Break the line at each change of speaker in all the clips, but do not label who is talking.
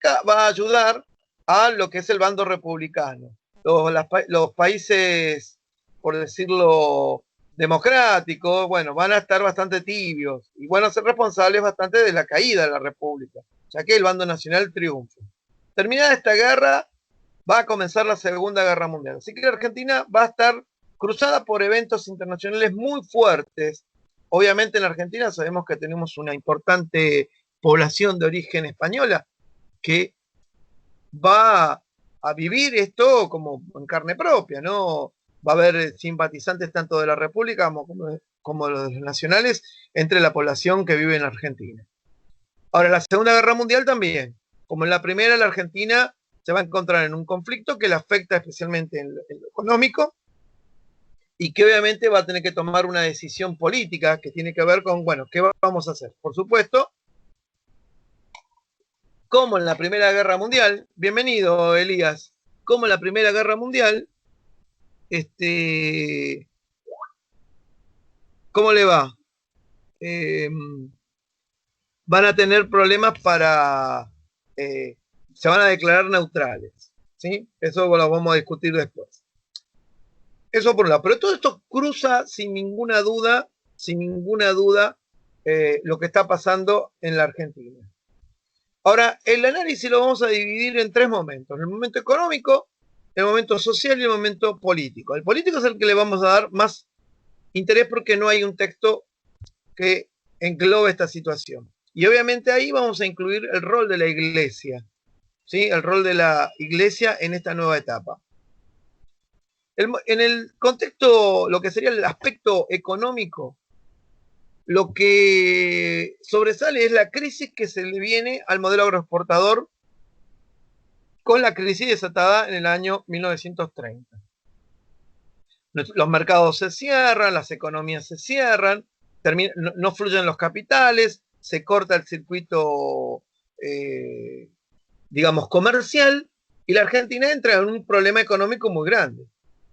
Latinoamérica va a ayudar a lo que es el bando republicano. Los países, por decirlo, democráticos, bueno, van a estar bastante tibios y van a ser responsables bastante de la caída de la República, ya que el bando nacional triunfa. Terminada esta guerra, va a comenzar la Segunda Guerra Mundial. Así que la Argentina va a estar cruzada por eventos internacionales muy fuertes. Obviamente en la Argentina sabemos que tenemos una importante población de origen española que va a vivir esto como en carne propia, ¿no? Va a haber simpatizantes tanto de la República como los nacionales entre la población que vive en Argentina. Ahora, la Segunda Guerra Mundial también. Como en la primera, la Argentina se va a encontrar en un conflicto que le afecta especialmente en lo económico y que obviamente va a tener que tomar una decisión política que tiene que ver con, bueno, ¿qué vamos a hacer? Por supuesto, como en la Primera Guerra Mundial, bienvenido Elías, como en la Primera Guerra Mundial, ¿cómo le va? Eh, Van a tener problemas se van a declarar neutrales, ¿sí? Eso lo vamos a discutir después. Eso por un lado. Pero todo esto cruza sin ninguna duda, lo que está pasando en la Argentina. Ahora, el análisis lo vamos a dividir en tres momentos. El momento económico, el momento social y el momento político. El político es el que le vamos a dar más interés porque no hay un texto que englobe esta situación. Y obviamente ahí vamos a incluir el rol de la iglesia, ¿sí? El rol de la iglesia en esta nueva etapa. En el contexto, lo que sería el aspecto económico, lo que sobresale es la crisis que se le viene al modelo agroexportador con la crisis desatada en el año 1930. Los mercados se cierran, las economías se cierran, no fluyen los capitales, se corta el circuito, digamos, comercial, y la Argentina entra en un problema económico muy grande.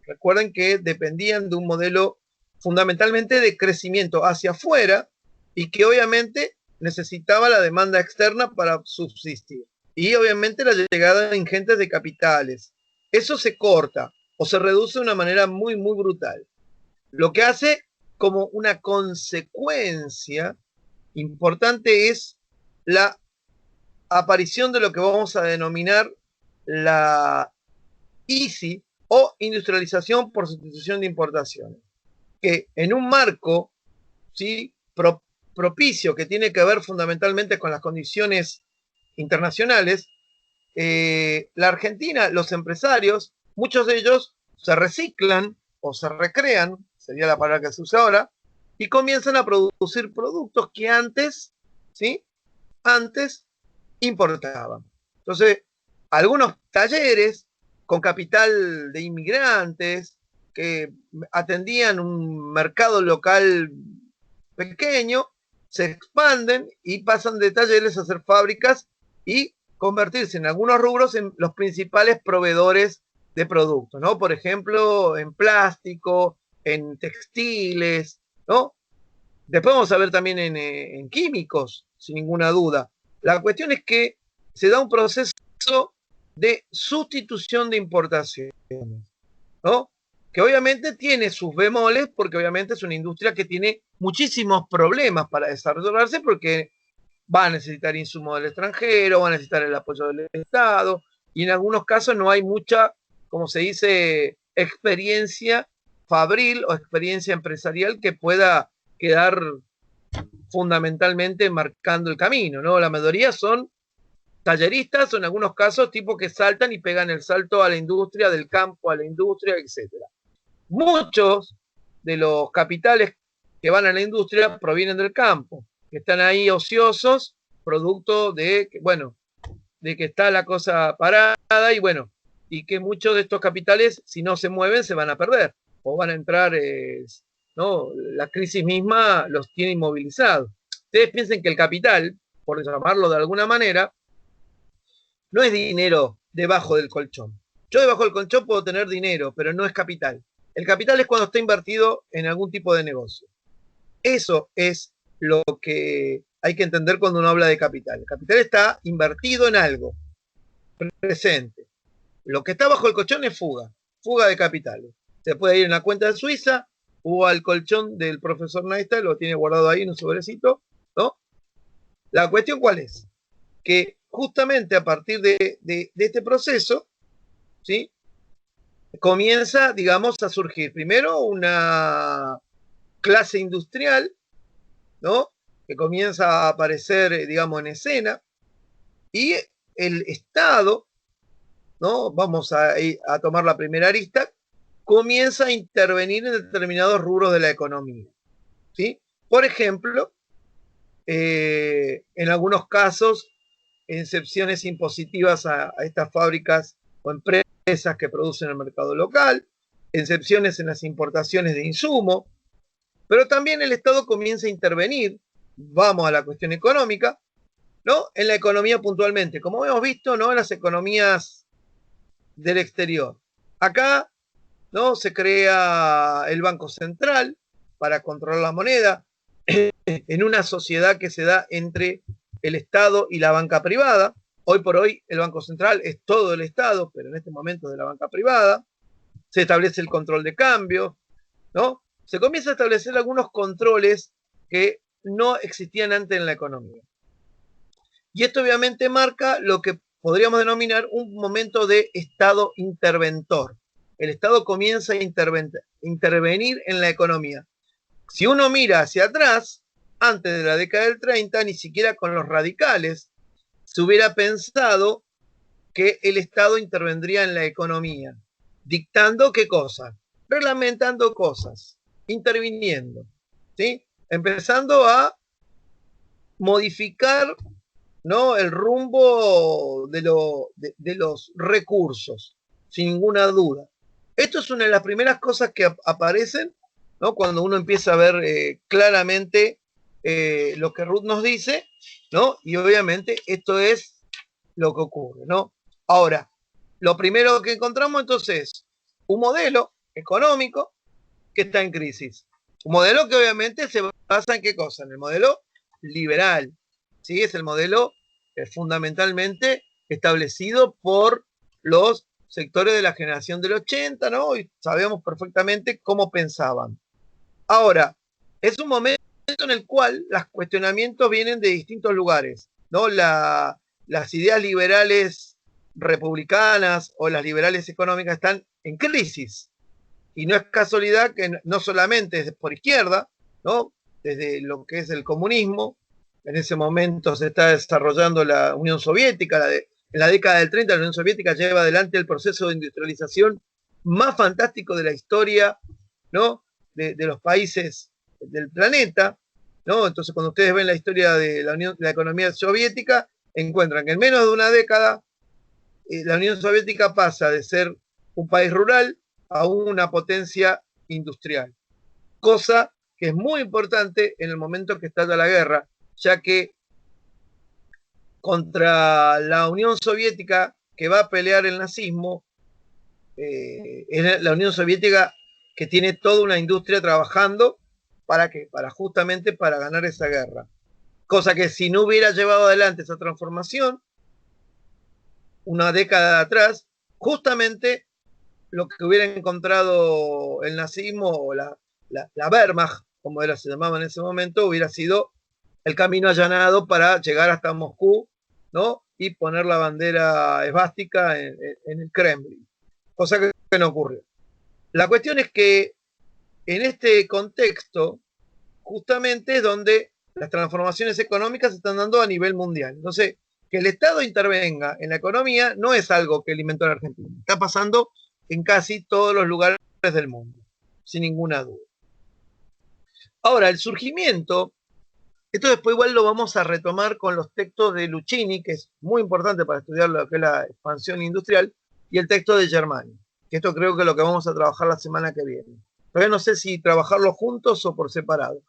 Recuerden que dependían de un modelo fundamentalmente de crecimiento hacia afuera y que obviamente necesitaba la demanda externa para subsistir. Y obviamente la llegada de ingentes de capitales. Eso se corta o se reduce de una manera muy, muy brutal. Lo que hace como una consecuencia importante es la aparición de lo que vamos a denominar la ISI o industrialización por sustitución de importaciones, que en un marco, ¿sí?, propicio que tiene que ver fundamentalmente con las condiciones internacionales, la Argentina, los empresarios, muchos de ellos se reciclan o se recrean, sería la palabra que se usa ahora, y comienzan a producir productos que antes, ¿sí?, antes importaban. Entonces, algunos talleres con capital de inmigrantes que atendían un mercado local pequeño, se expanden y pasan de talleres a hacer fábricas y convertirse en algunos rubros en los principales proveedores de productos, ¿no? Por ejemplo, en plástico, en textiles, ¿no? Después vamos a ver también en químicos, sin ninguna duda. La cuestión es que se da un proceso de sustitución de importaciones, ¿no? Que obviamente tiene sus bemoles, porque obviamente es una industria que tiene muchísimos problemas para desarrollarse, porque va a necesitar insumos del extranjero, va a necesitar el apoyo del Estado, y en algunos casos no hay mucha, como se dice, experiencia fabril o experiencia empresarial que pueda quedar fundamentalmente marcando el camino, ¿no? La mayoría son talleristas o en algunos casos tipos que saltan y pegan el salto a la industria, del campo a la industria, etc. Muchos de los capitales que van a la industria provienen del campo, que están ahí ociosos, producto de, bueno, de que está la cosa parada y bueno, y que muchos de estos capitales, si no se mueven, se van a perder o van a entrar, ¿no? La crisis misma los tiene inmovilizados. Ustedes piensen que el capital, por llamarlo de alguna manera, no es dinero debajo del colchón. Yo debajo del colchón puedo tener dinero, pero no es capital. El capital es cuando está invertido en algún tipo de negocio. Eso es lo que hay que entender cuando uno habla de capital. El capital está invertido en algo. presente. Lo que está bajo el colchón es fuga de capitales. Se puede ir en la cuenta de Suiza o al colchón del profesor Neistat, lo tiene guardado ahí en un sobrecito, ¿no? La cuestión, ¿cuál es? Que justamente a partir de este proceso, ¿sí? Comienza, digamos, a surgir primero una clase industrial, ¿no? Que comienza a aparecer, digamos, en escena, y el Estado, ¿no? Vamos a tomar la primera arista, comienza a intervenir en determinados rubros de la economía, ¿sí? Por ejemplo, en algunos casos, excepciones impositivas a estas fábricas o empresas que producen en el mercado local, excepciones en las importaciones de insumos, pero también el Estado comienza a intervenir, vamos a la cuestión económica, ¿no? En la economía puntualmente, como hemos visto, ¿no? En las economías del exterior. Acá, ¿no? Se crea el Banco Central para controlar la moneda en una sociedad que se da entre el Estado y la banca privada. Hoy por hoy el Banco Central es todo el Estado, pero en este momento es de la banca privada. Se establece el control de cambio, ¿no? Se comienza a establecer algunos controles que no existían antes en la economía. Y esto obviamente marca lo que podríamos denominar un momento de Estado interventor. El Estado comienza a intervenir en la economía. Si uno mira hacia atrás, antes de la década del 30, ni siquiera con los radicales se hubiera pensado que el Estado intervendría en la economía. ¿Dictando qué cosa? Reglamentando cosas, interviniendo, ¿sí? Empezando a modificar, ¿no? El rumbo de los recursos, sin ninguna duda. Esto es una de las primeras cosas que aparecen, ¿no? Cuando uno empieza a ver claramente lo que Ruth nos dice, ¿no? Y obviamente esto es lo que ocurre, ¿no? Ahora, lo primero que encontramos entonces es un modelo económico que está en crisis. Un modelo que obviamente se basa en qué cosa? En el modelo liberal, ¿sí? Es el modelo fundamentalmente establecido por los sectores de la generación del 80, ¿no? Y sabemos perfectamente cómo pensaban. Ahora, es un momento en el cual los cuestionamientos vienen de distintos lugares, ¿no? Las ideas liberales republicanas o las liberales económicas están en crisis. Y no es casualidad que no solamente es por izquierda, ¿no? Desde lo que es el comunismo, en ese momento se está desarrollando la Unión Soviética, en la década del 30 la Unión Soviética lleva adelante el proceso de industrialización más fantástico de la historia, ¿no? De los países del planeta, ¿no? Entonces cuando ustedes ven la historia de la economía soviética, encuentran que en menos de una década la Unión Soviética pasa de ser un país rural a una potencia industrial, cosa que es muy importante en el momento que estalla la guerra, ya que contra la Unión Soviética que va a pelear el nazismo, es la Unión Soviética que tiene toda una industria trabajando para qué, para justamente para ganar esa guerra. Cosa que si no hubiera llevado adelante esa transformación, una década atrás, justamente lo que hubiera encontrado el nazismo o la Wehrmacht, como era, se llamaba en ese momento, hubiera sido el camino allanado para llegar hasta Moscú, ¿no? Y poner la bandera esvástica en el Kremlin, cosa que no ocurrió. La cuestión es que en este contexto, justamente es donde las transformaciones económicas se están dando a nivel mundial. Entonces, que el Estado intervenga en la economía no es algo que inventó la Argentina. Está pasando en casi todos los lugares del mundo, sin ninguna duda. Ahora, el surgimiento, esto después igual lo vamos a retomar con los textos de Luchini, que es muy importante para estudiar lo que es la expansión industrial, y el texto de Germani, que esto creo que es lo que vamos a trabajar la semana que viene. Todavía no sé si trabajarlo juntos o por separado.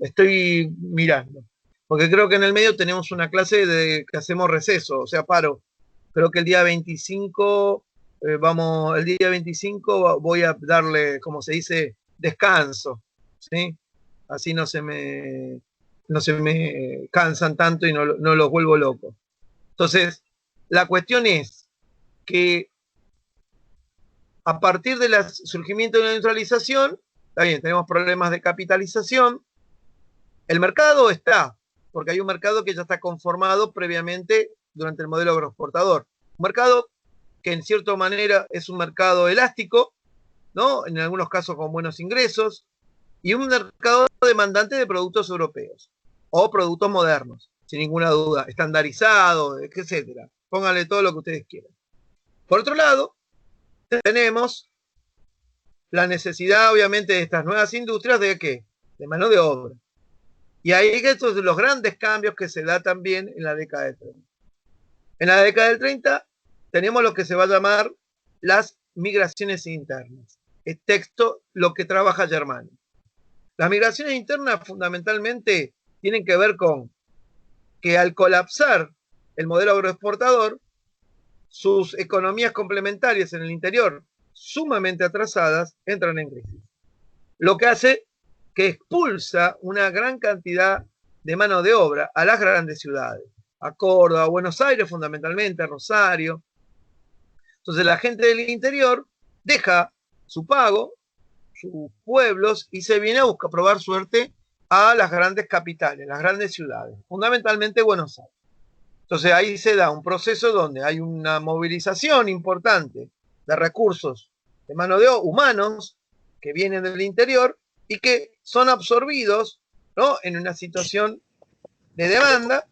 Estoy mirando. Porque creo que en el medio tenemos una clase de que hacemos receso, o sea, paro. Creo que el día 25, el día 25 voy a darle, como se dice, descanso, ¿sí? Así no se me cansan tanto y no los vuelvo locos. Entonces, La cuestión es que a partir del surgimiento de la industrialización, está bien, tenemos problemas de capitalización. El mercado está, porque hay un mercado que ya está conformado previamente durante el modelo agroexportador. Un mercado que en cierta manera es un mercado elástico, ¿no? En algunos casos con buenos ingresos, y un mercado demandante de productos europeos o productos modernos, sin ninguna duda, estandarizados, etcétera. Pónganle todo lo que ustedes quieran. Por otro lado, tenemos la necesidad, obviamente, de estas nuevas industrias de ¿qué? De mano de obra. Y ahí estos son los grandes cambios que se da también en la década del 30. En la década del 30 tenemos lo que se va a llamar las migraciones internas. Es texto lo que trabaja Germani. Las migraciones internas fundamentalmente tienen que ver con que al colapsar el modelo agroexportador, sus economías complementarias en el interior, sumamente atrasadas, entran en crisis. Lo que hace que expulsa una gran cantidad de mano de obra a las grandes ciudades, a Córdoba, a Buenos Aires fundamentalmente, a Rosario. Entonces la gente del interior deja su pago, sus pueblos, y se viene a buscar probar suerte a las grandes capitales, las grandes ciudades, fundamentalmente Buenos Aires. Entonces ahí se da un proceso donde hay una movilización importante de recursos de mano de obra humanos que vienen del interior y que son absorbidos, ¿no? En una situación de demanda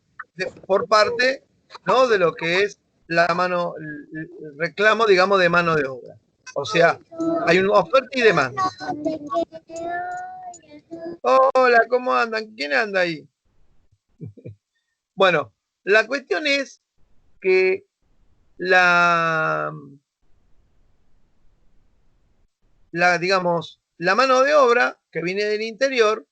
por parte, ¿no? De lo que es el reclamo, digamos, de mano de obra. O sea, hay una oferta y demanda. Hola, ¿cómo andan? ¿Quién anda ahí? Bueno, la cuestión es que digamos, la mano de obra que viene del interior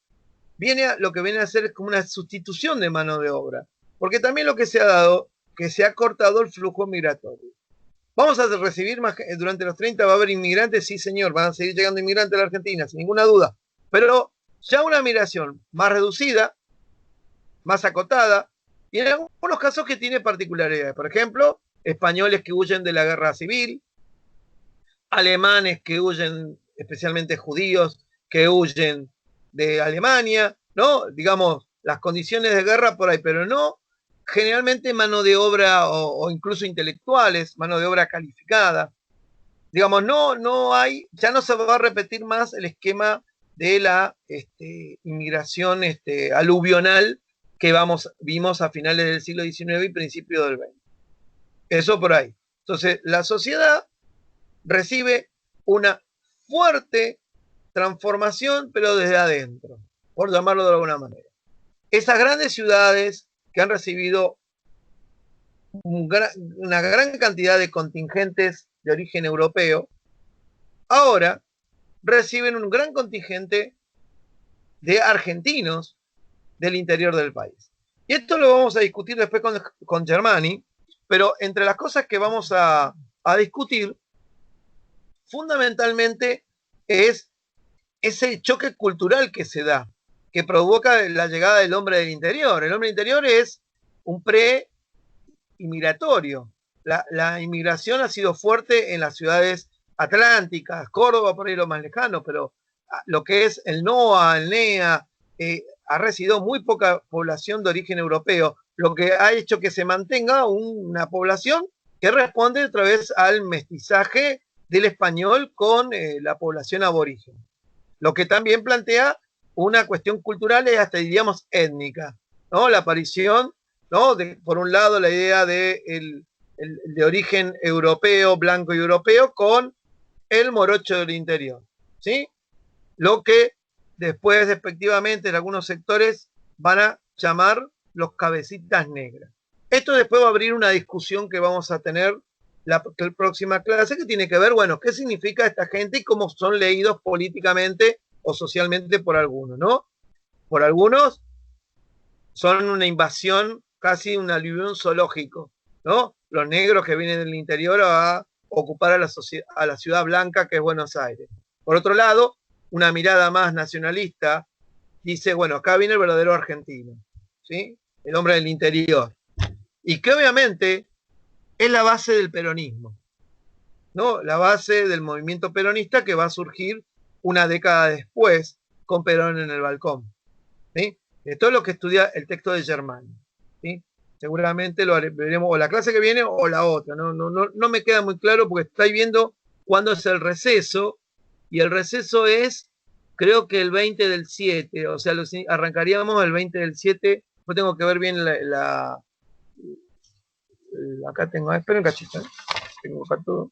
lo que viene a hacer es como una sustitución de mano de obra, porque también lo que se ha dado, que se ha cortado el flujo migratorio. ¿Vamos a recibir más durante los 30? ¿Va a haber inmigrantes? Sí, señor, van a seguir llegando inmigrantes a la Argentina, sin ninguna duda, pero ya una migración más reducida, más acotada, y en algunos casos que tiene particularidades. Por ejemplo, españoles que huyen de la guerra civil, alemanes que huyen, especialmente judíos, que huyen de Alemania, ¿no? Digamos, las condiciones de guerra por ahí, pero no generalmente mano de obra o incluso intelectuales, mano de obra calificada. Digamos, no hay, ya no se va a repetir más el esquema de la inmigración aluvional que vimos a finales del siglo XIX y principios del XX. Eso por ahí. Entonces, la sociedad recibe una fuerte transformación, pero desde adentro, por llamarlo de alguna manera. Esas grandes ciudades que han recibido una gran cantidad de contingentes de origen europeo, ahora reciben un gran contingente de argentinos del interior del país. Y esto lo vamos a discutir después con Germani, pero entre las cosas que vamos a discutir, fundamentalmente es ese choque cultural que se da, que provoca la llegada del hombre del interior. El hombre del interior es un pre-inmigratorio. La inmigración ha sido fuerte en las ciudades atlánticas, Córdoba por ahí lo más lejano, pero lo que es el NOA, el NEA, ha recibido muy poca población de origen europeo, lo que ha hecho que se mantenga una población que responde otra vez al mestizaje del español con la población aborigen. Lo que también plantea una cuestión cultural y hasta diríamos étnica, ¿no? La aparición, ¿no? Por un lado la idea de origen europeo, blanco y europeo, con el morocho del interior, ¿sí? Lo que después, respectivamente, en algunos sectores van a llamar los cabecitas negras. Esto después va a abrir una discusión que vamos a tener la próxima clase, que tiene que ver, bueno, qué significa esta gente y cómo son leídos políticamente o socialmente por algunos, ¿no? Por algunos son una invasión, casi un aluvión zoológico, ¿no? Los negros que vienen del interior a ocupar a la ciudad blanca que es Buenos Aires. Por otro lado, una mirada más nacionalista dice, bueno, acá viene el verdadero argentino, ¿sí? El hombre del interior. Y que obviamente es la base del peronismo, ¿no? La base del movimiento peronista que va a surgir una década después con Perón en el balcón, ¿sí? Esto es lo que estudia el texto de Germán, ¿sí? Seguramente lo veremos o la clase que viene o la otra, no me queda muy claro porque estáis viendo cuándo es el receso, y el receso es, creo que el 20 del 7, o sea, arrancaríamos el 20 del 7, no tengo que ver bien acá tengo, esperen un cachito, tengo acá todo.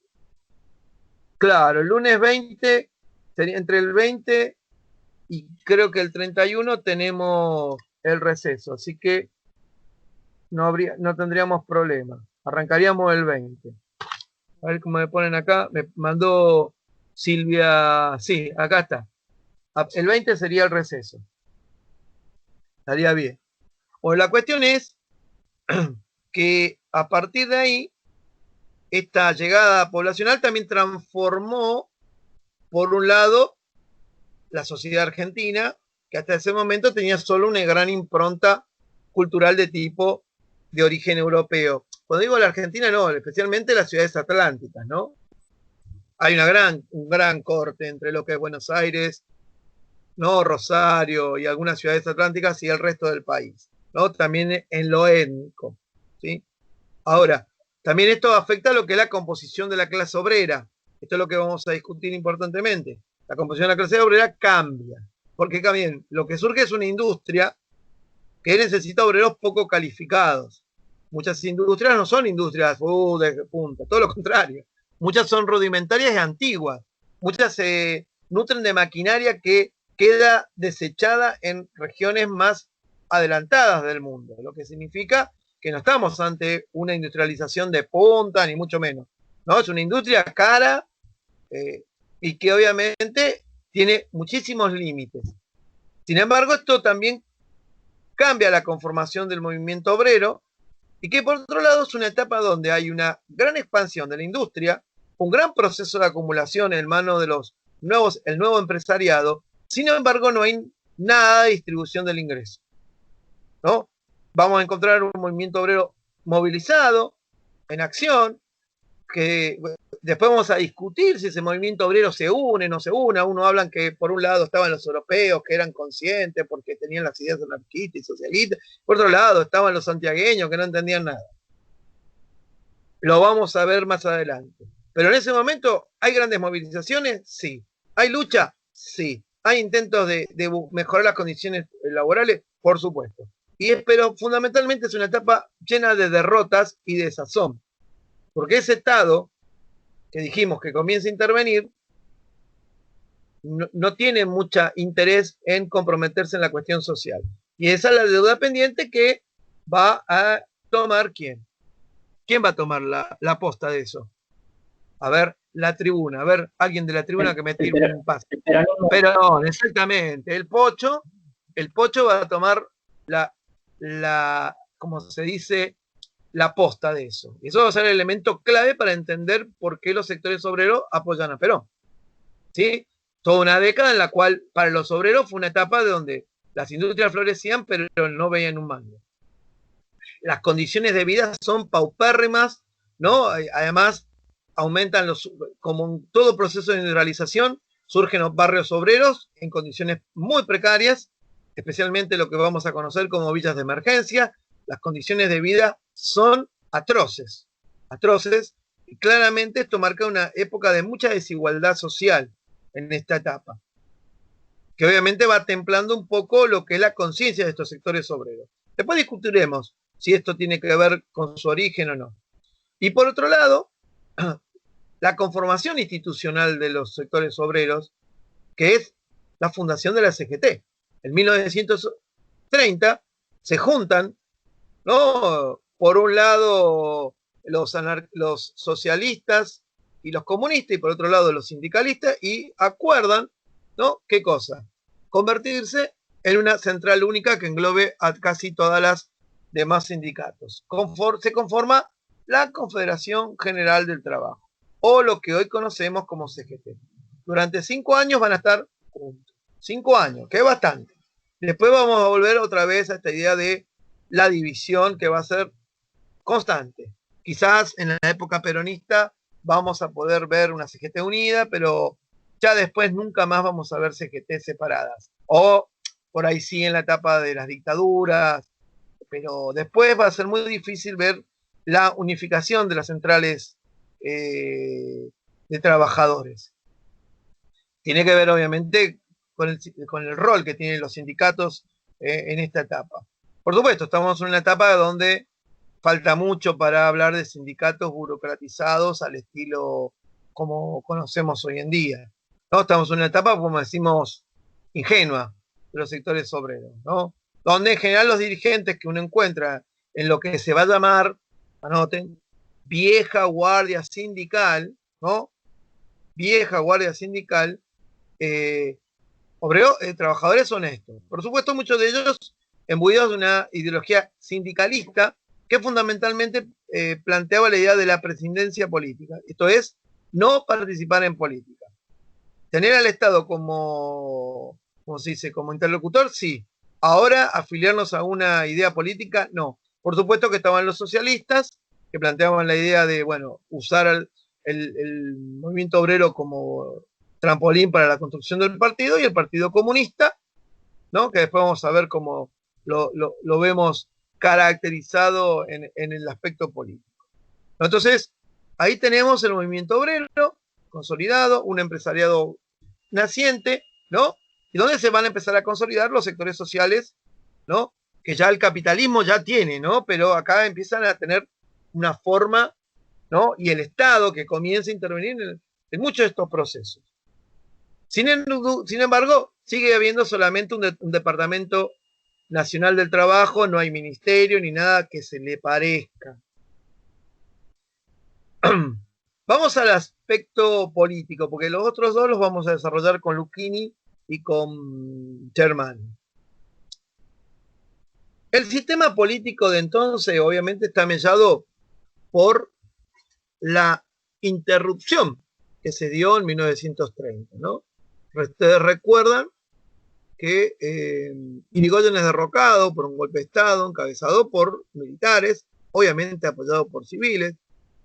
Claro, el lunes 20, sería entre el 20 y creo que el 31 tenemos el receso, así que no tendríamos problema. Arrancaríamos el 20. A ver cómo me ponen acá. Me mandó Silvia. Sí, acá está. El 20 sería el receso. Estaría bien. Bueno, la cuestión es que a partir de ahí, esta llegada poblacional también transformó, por un lado, la sociedad argentina, que hasta ese momento tenía solo una gran impronta cultural de tipo de origen europeo. Cuando digo la Argentina, no, especialmente las ciudades atlánticas, ¿no? Hay un gran corte entre lo que es Buenos Aires, ¿no? Rosario y algunas ciudades atlánticas y el resto del país, ¿no? También en lo étnico, ¿sí? Ahora, también esto afecta a lo que es la composición de la clase obrera. Esto es lo que vamos a discutir importantemente. La composición de la clase obrera cambia. Porque también lo que surge es una industria que necesita obreros poco calificados. Muchas industrias no son industrias de punta, todo lo contrario. Muchas son rudimentarias y antiguas. Muchas se nutren de maquinaria que queda desechada en regiones más adelantadas del mundo, lo que significa que no estamos ante una industrialización de punta, ni mucho menos. ¿No? Es una industria cara y que obviamente tiene muchísimos límites. Sin embargo, esto también cambia la conformación del movimiento obrero y que por otro lado es una etapa donde hay una gran expansión de la industria, un gran proceso de acumulación en manos de el nuevo empresariado. Sin embargo, no hay nada de distribución del ingreso, ¿no? Vamos a encontrar un movimiento obrero movilizado, en acción, que después vamos a discutir si ese movimiento obrero se une, no se une. Uno hablan que por un lado estaban los europeos que eran conscientes porque tenían las ideas anarquistas y socialistas, por otro lado estaban los santiagueños que no entendían nada. Lo vamos a ver más adelante. Pero en ese momento, ¿hay grandes movilizaciones? Sí. ¿Hay lucha? Sí. ¿Hay intentos de mejorar las condiciones laborales? Por supuesto. Pero fundamentalmente es una etapa llena de derrotas y de desazón. Porque ese Estado que dijimos que comienza a intervenir no tiene mucho interés en comprometerse en la cuestión social. Y esa es la deuda pendiente que va a tomar ¿quién? ¿Quién va a tomar la posta de eso? A ver, la tribuna, a ver, alguien de la tribuna que me tire un paso. Pero no, exactamente, el Pocho va a tomar como se dice, la posta de eso. Y eso va a ser el elemento clave para entender por qué los sectores obreros apoyan a Perón. ¿Sí? Toda una década en la cual para los obreros fue una etapa de donde las industrias florecían, pero no veían un mango. Las condiciones de vida son paupérrimas, ¿no? Además, aumentan como en todo proceso de industrialización, surgen los barrios obreros en condiciones muy precarias, especialmente lo que vamos a conocer como villas de emergencia. Las condiciones de vida son atroces, y claramente esto marca una época de mucha desigualdad social en esta etapa, que obviamente va templando un poco lo que es la conciencia de estos sectores obreros. Después discutiremos si esto tiene que ver con su origen o no. Y por otro lado, la conformación institucional de los sectores obreros, que es la fundación de la CGT. En 1930 se juntan, ¿no? Por un lado los socialistas y los comunistas, y por otro lado los sindicalistas, y acuerdan, ¿no? ¿Qué cosa? Convertirse en una central única que englobe a casi todas las demás sindicatos. Se conforma la Confederación General del Trabajo, o lo que hoy conocemos como CGT. Durante 5 años van a estar juntos. 5 años, que es bastante. Después vamos a volver otra vez a esta idea de la división que va a ser constante. Quizás en la época peronista vamos a poder ver una CGT unida, pero ya después nunca más vamos a ver CGT separadas. O por ahí sí en la etapa de las dictaduras, pero después va a ser muy difícil ver la unificación de las centrales de trabajadores. Tiene que ver obviamente con el rol que tienen los sindicatos en esta etapa. Por supuesto, estamos en una etapa donde falta mucho para hablar de sindicatos burocratizados al estilo como conocemos hoy en día, ¿no? Estamos en una etapa, como decimos, ingenua de los sectores obreros, ¿no? Donde en general los dirigentes que uno encuentra en lo que se va a llamar, anoten, vieja guardia sindical, ¿no? Vieja guardia sindical, eh, trabajadores honestos. Por supuesto, muchos de ellos embuidos de una ideología sindicalista que fundamentalmente planteaba la idea de la presidencia política. Esto es, no participar en política. Tener al Estado como se dice, como interlocutor, sí. Ahora, afiliarnos a una idea política, no. Por supuesto que estaban los socialistas, que planteaban la idea de, bueno, usar el movimiento obrero como trampolín para la construcción del partido, y el Partido Comunista, ¿no? Que después vamos a ver cómo lo vemos caracterizado en el aspecto político. Entonces, ahí tenemos el movimiento obrero consolidado, un empresariado naciente, ¿no? Y donde se van a empezar a consolidar los sectores sociales, ¿no? Que ya el capitalismo ya tiene, ¿no? Pero acá empiezan a tener una forma, ¿no? Y el Estado que comienza a intervenir en muchos de estos procesos. Sin embargo, sigue habiendo solamente un departamento nacional del trabajo, no hay ministerio ni nada que se le parezca. Vamos al aspecto político, porque los otros dos los vamos a desarrollar con Lucchini y con Germán. El sistema político de entonces obviamente está mellado por la interrupción que se dio en 1930, ¿no? Ustedes recuerdan que Irigoyen es derrocado por un golpe de Estado encabezado por militares, obviamente apoyado por civiles,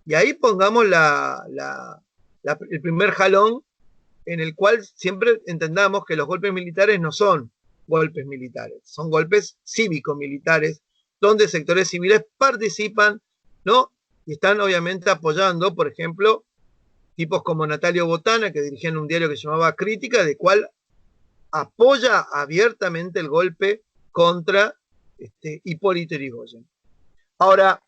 y ahí pongamos el primer jalón en el cual siempre entendamos que los golpes militares no son golpes militares, son golpes cívico-militares, donde sectores civiles participan, ¿no? Y están obviamente apoyando, por ejemplo, tipos como Natalio Botana, que dirigían un diario que se llamaba Crítica, de cual apoya abiertamente el golpe contra Hipólito Yrigoyen. Ahora,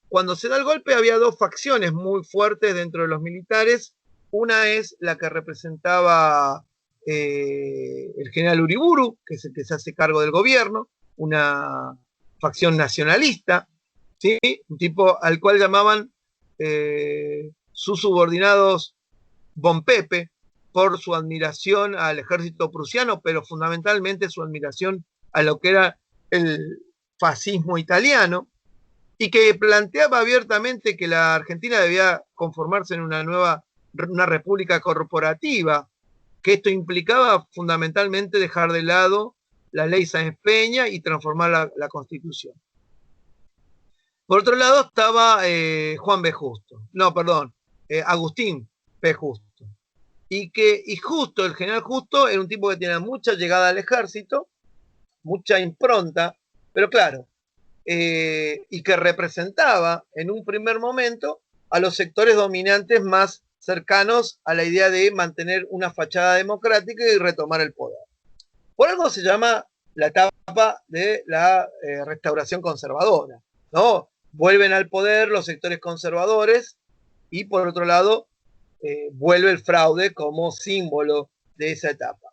cuando se da el golpe había dos facciones muy fuertes dentro de los militares. Una es la que representaba el general Uriburu, que es el que se hace cargo del gobierno, una facción nacionalista, ¿sí? Un tipo al cual llamaban sus subordinados Bon Pepe, por su admiración al ejército prusiano, pero fundamentalmente su admiración a lo que era el fascismo italiano, y que planteaba abiertamente que la Argentina debía conformarse en una república corporativa, que esto implicaba fundamentalmente dejar de lado la ley Sáenz Peña y transformar la Constitución. Por otro lado estaba Juan B. Justo, no, perdón, Agustín P. Justo. Y Justo, el general Justo, era un tipo que tenía mucha llegada al ejército, mucha impronta, pero claro, y que representaba en un primer momento a los sectores dominantes más cercanos a la idea de mantener una fachada democrática y retomar el poder. Por algo se llama la etapa de la restauración conservadora, ¿no? Vuelven al poder los sectores conservadores y por otro lado vuelve el fraude como símbolo de esa etapa.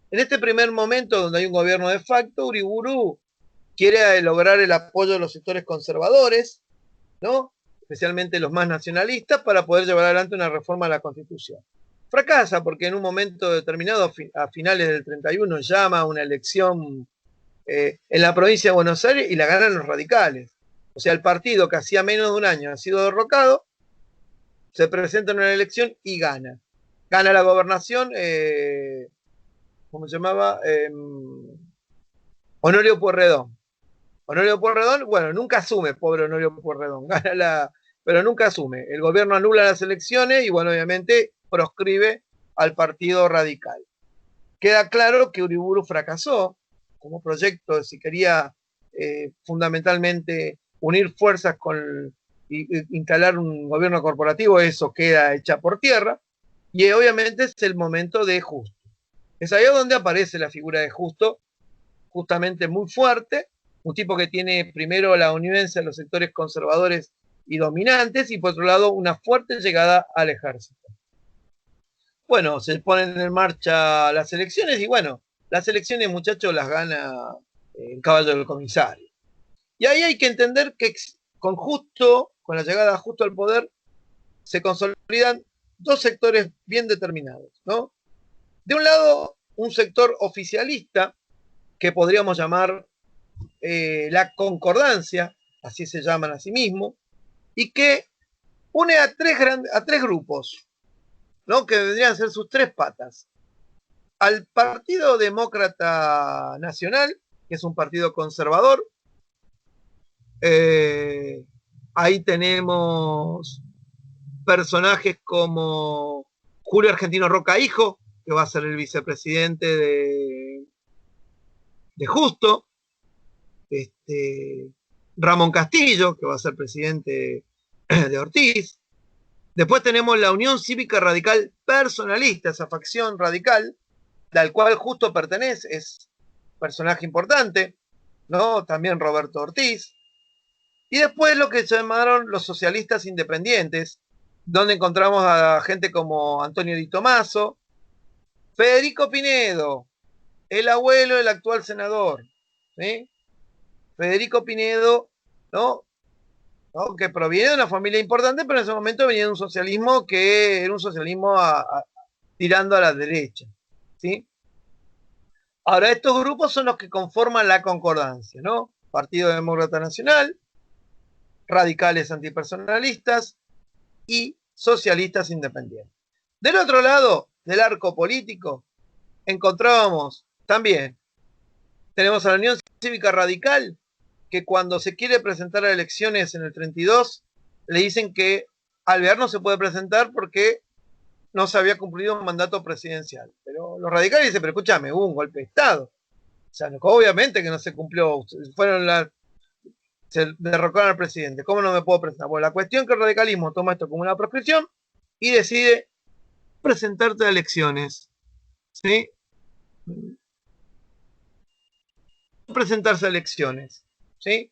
En este primer momento, donde hay un gobierno de facto, Uriburu quiere lograr el apoyo de los sectores conservadores, ¿no? Especialmente los más nacionalistas, para poder llevar adelante una reforma a la Constitución. Fracasa porque en un momento determinado, a finales del 31, llama a una elección en la provincia de Buenos Aires y la ganan los radicales. O sea, el partido que hacía menos de un año ha sido derrocado, se presenta en una elección y gana. Gana la gobernación, ¿cómo se llamaba? Honorio Pueyrredón. Honorio Pueyrredón, bueno, nunca asume, pobre Honorio Pueyrredón, gana pero nunca asume. El gobierno anula las elecciones y, bueno, obviamente proscribe al Partido Radical. Queda claro que Uriburu fracasó como proyecto, si quería fundamentalmente unir fuerzas con instalar un gobierno corporativo, eso queda hecha por tierra, y obviamente es el momento de Justo. Es ahí donde aparece la figura de Justo, justamente muy fuerte, un tipo que tiene primero la univencia de los sectores conservadores y dominantes, y por otro lado una fuerte llegada al ejército. Bueno, se ponen en marcha las elecciones y bueno, las elecciones, muchachos, las gana el caballo del comisario. Y ahí hay que entender que con la llegada de Justo al poder, se consolidan dos sectores bien determinados, ¿no? De un lado, un sector oficialista, que podríamos llamar la concordancia, así se llaman a sí mismos, y que une a tres grupos, ¿no? Que vendrían a ser sus tres patas. Al Partido Demócrata Nacional, que es un partido conservador, ahí tenemos personajes como Julio Argentino Roca Hijo, que va a ser el vicepresidente de Justo, Ramón Castillo, que va a ser presidente de Ortiz. Después tenemos la Unión Cívica Radical Personalista, esa facción radical, al cual Justo pertenece, es personaje importante, ¿no? También Roberto Ortiz. Y después lo que se llamaron los socialistas independientes, donde encontramos a gente como Antonio Di Tomaso, Federico Pinedo, el abuelo del actual senador, ¿sí? Federico Pinedo, ¿no? Que proviene de una familia importante, pero en ese momento venía de un socialismo que era un socialismo tirando a la derecha, ¿sí? Ahora, estos grupos son los que conforman la concordancia, ¿no? Partido Demócrata Nacional, radicales antipersonalistas y socialistas independientes. Del otro lado del arco político, encontrábamos también, tenemos a la Unión Cívica Radical, que cuando se quiere presentar a elecciones en el 32, le dicen que Alvear no se puede presentar porque no se había cumplido un mandato presidencial. Pero los radicales dicen, pero escúchame, hubo un golpe de Estado. O sea, obviamente que no se cumplió, se derrocaron al presidente. ¿Cómo no me puedo presentar? Bueno, la cuestión es que el radicalismo toma esto como una proscripción y decide presentarte a elecciones. ¿Sí? Presentarse a elecciones. ¿Sí?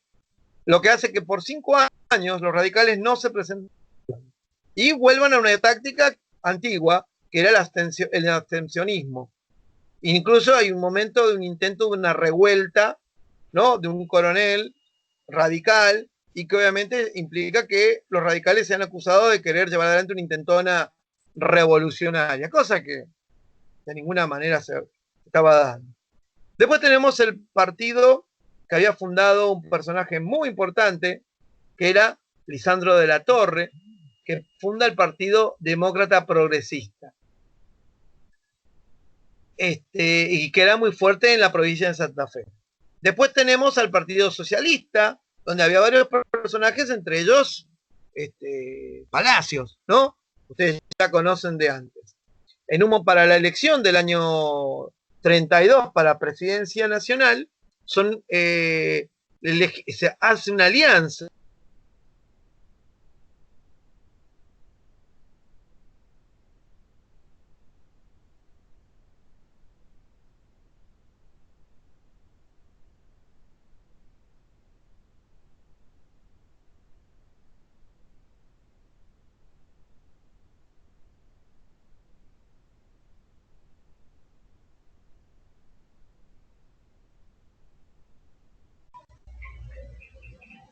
Lo que hace que por 5 años los radicales no se presenten y vuelvan a una táctica antigua, que era el abstencionismo. Incluso hay un momento de un intento de una revuelta, ¿no? De un coronel radical, y que obviamente implica que los radicales se han acusado de querer llevar adelante una intentona revolucionaria, cosa que de ninguna manera se estaba dando. Después tenemos el partido que había fundado un personaje muy importante, que era Lisandro de la Torre, que funda el Partido Demócrata Progresista. Y que era muy fuerte en la provincia de Santa Fe. Después tenemos al Partido Socialista, donde había varios personajes, entre ellos Palacios, ¿no? Ustedes ya conocen de antes. Para la elección del año 32 para la presidencia nacional, se hace una alianza